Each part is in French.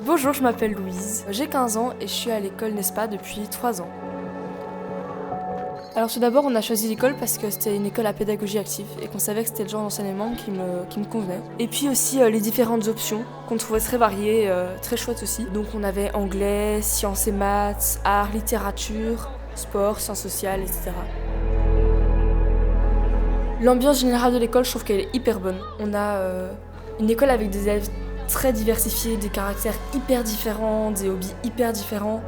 Bonjour, je m'appelle Louise, j'ai 15 ans et je suis à l'école Nespa depuis 3 ans. Alors tout d'abord, on a choisi l'école parce que c'était une école à pédagogie active et qu'on savait que c'était le genre d'enseignement qui me convenait. Et puis aussi les différentes options qu'on trouvait très variées, très chouettes aussi. Donc on avait anglais, sciences et maths, arts, littérature, sport, sciences sociales, etc. L'ambiance générale de l'école, je trouve qu'elle est hyper bonne. On a une école avec des élèves très diversifiés, des caractères hyper différents, des hobbies hyper différents.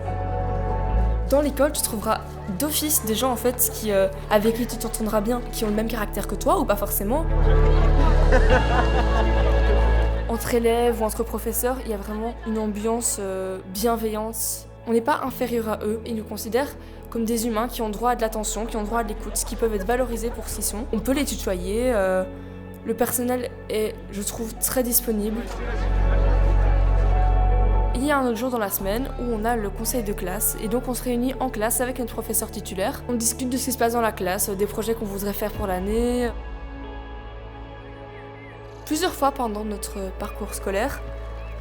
Dans l'école, tu trouveras d'office des gens en fait avec qui tu t'entendras bien, qui ont le même caractère que toi ou pas forcément. Entre élèves ou entre professeurs, il y a vraiment une ambiance bienveillante. On n'est pas inférieur à eux, ils nous considèrent comme des humains qui ont droit à de l'attention, qui ont droit à de l'écoute, qui peuvent être valorisés pour ce qu'ils sont. On peut les tutoyer, le personnel est, je trouve, très disponible. Il y a un autre jour dans la semaine où on a le conseil de classe et donc on se réunit en classe avec notre professeur titulaire. On discute de ce qui se passe dans la classe, des projets qu'on voudrait faire pour l'année. Plusieurs fois pendant notre parcours scolaire,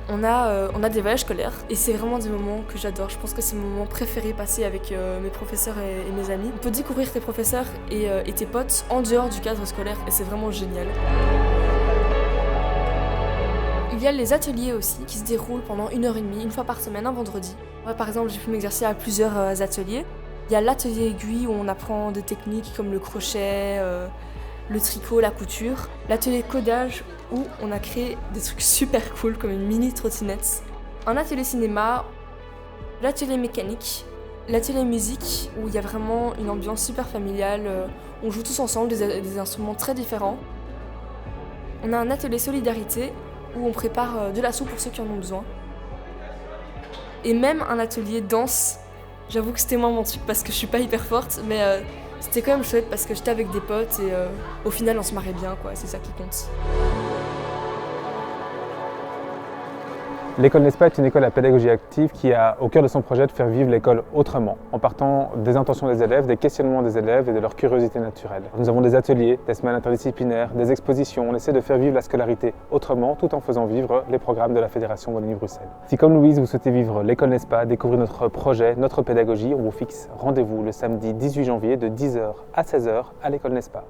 on a des voyages scolaires et c'est vraiment des moments que j'adore. Je pense que c'est mon moment préféré passé avec mes professeurs et mes amis. On peut découvrir tes professeurs et tes potes en dehors du cadre scolaire et c'est vraiment génial. Il y a les ateliers aussi qui se déroulent pendant 1h30, une fois par semaine, un vendredi. Moi, par exemple, j'ai pu m'exercer à plusieurs ateliers. Il y a l'atelier aiguille où on apprend des techniques comme le crochet, le tricot, la couture. L'atelier codage où on a créé des trucs super cool comme une mini trottinette. Un atelier cinéma, l'atelier mécanique, l'atelier musique où il y a vraiment une ambiance super familiale. On joue tous ensemble des instruments très différents. On a un atelier solidarité où on prépare de la soupe pour ceux qui en ont besoin. Et même un atelier danse. J'avoue que c'était moins mon truc parce que je suis pas hyper forte, mais c'était quand même chouette parce que j'étais avec des potes et au final on se marrait bien, quoi. C'est ça qui compte. L'école Nespa est une école à pédagogie active qui a au cœur de son projet de faire vivre l'école autrement, en partant des intentions des élèves, des questionnements des élèves et de leur curiosité naturelle. Nous avons des ateliers, des semaines interdisciplinaires, des expositions, on essaie de faire vivre la scolarité autrement tout en faisant vivre les programmes de la Fédération Wallonie-Bruxelles. Si comme Louise vous souhaitez vivre l'école Nespa, découvrir notre projet, notre pédagogie, on vous fixe rendez-vous le samedi 18 janvier de 10h à 16h à l'école Nespa.